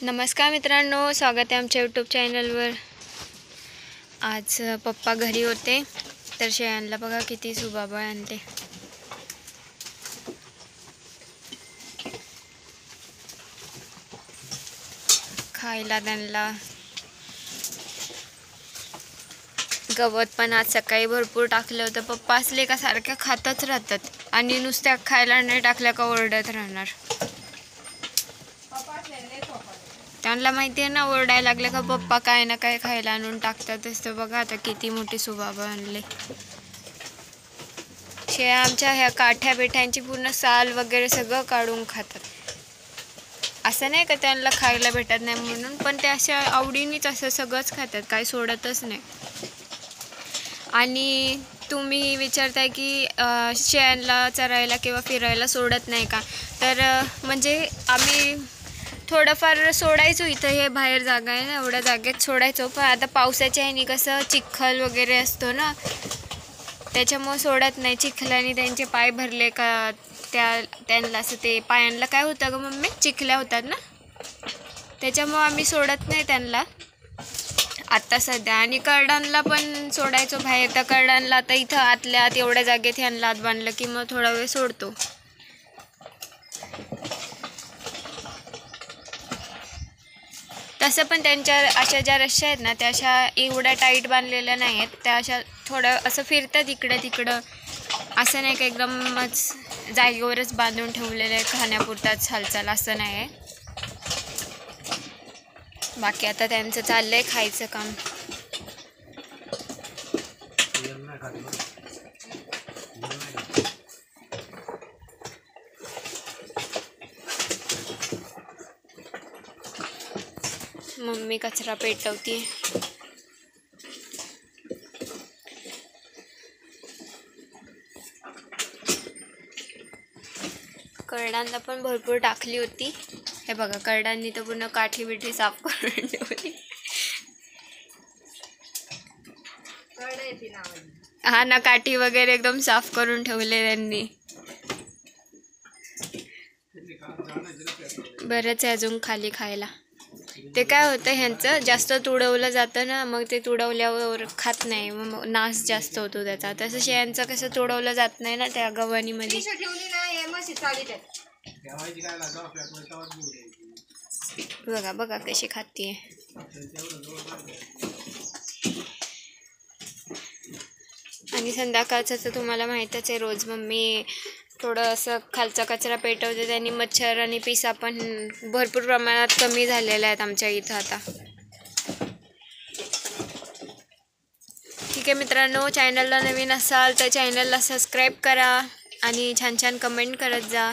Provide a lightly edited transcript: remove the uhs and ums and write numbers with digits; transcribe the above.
नमस्कार मित्रांनो, स्वागत आहे आमच्या यूट्यूब चॅनलवर। आज पप्पा घरी होते तर शेळ्यांना बघा किती सुबाबळ आणले। खायला त्यांना गवत पण आज सकाळी भरपूर टाकलं होतं। पप्पा असले का सारख्या खातच राहतात आणि नुसत्या खायला नाही टाकल्या का ओरडत राहणार। त्यांना माहिती आहे ना, ओरडायला लागले का पप्पा काय ना काय खायला आणून टाकतातच। तर बघा आता किती मोठी सुबाबळ आणले। शेळ्या आमच्या ह्या काठ्या बेठ्यांची पूर्ण साल वगैरे सगळं काढून खातात। असं नाही का त्यांना खायला भेटत नाही म्हणून, पण ते अशा आवडीनेच असं सगळंच खातात, काही सोडतच नाही। आणि तुम्ही विचारताय की शेळ्यांना चरायला किंवा फिरायला सोडत नाही का, तर म्हणजे आम्ही थोडंफार सोडायचो। इथं हे बाहेर जागा आहे ना, एवढ्या जागेत सोडायचो, पण आता पावसाच्या ह्यानी कसं चिखल वगैरे असतो ना, त्याच्यामुळे सोडत नाही। चिखलाने त्यांचे पाय भरले का त्यांना असं ते पायांना काय होतं ग मम्मी, चिखल्या होतात ना, त्याच्यामुळे आम्ही सोडत नाही त्यांना आत्ता सध्या। आणि करडांना पण सोडायचो बाहेर, तर करडांना आता इथं आतल्या आत एवढ्या जागेत ह्यांना आत बांधलं की मग थोडा वेळ सोडतो। तसं पण त्यांच्या अशा ज्या रश्श्या आहेत ना, त्या अशा एवढ्या टाईट बांधलेल्या नाही आहेत, त्या अशा थोडं असं फिरतात इकडं तिकडं, असं नाही का एकदमच जागेवरच बांधून ठेवलेलं आहे खाण्यापुरताच हालचाल, असं नाही आहे। बाकी आता त्यांचं चाललंय खायचं काम। मम्मी कचरा पेटवते। करडांना पण भरपूर टाकली होती। हे बघा, करडांनी तर पूर्ण काठी बिठी साफ करून ठेवली। हा ना, काठी वगैरे एकदम साफ करून ठेवले त्यांनी। बरंच आहे अजून खाली खायला। ते काय होतं, ह्यांचं जास्त तुडवलं जातं ना, मग ते तुडवल्यावर खात नाही, मग नाश जास्त होतो त्याचा। तसं शेळ्यांचं कसं तुडवलं जात नाही ना त्या गव्हाणीमध्ये। बघा बघा कशी खातीये। आणि संध्याकाळचं तर तुम्हाला माहीतच आहे, रोज मम्मी थोडं असं खालचा कचरा पेटवते, त्यांनी मच्छर आणि पिसा पण भरपूर प्रमाणात कमी झालेल्या आहेत आमच्या इथं आता। ठीक आहे मित्रांनो, चॅनलला नवीन असाल तर चॅनलला सबस्क्राईब करा आणि छान छान कमेंट करत जा।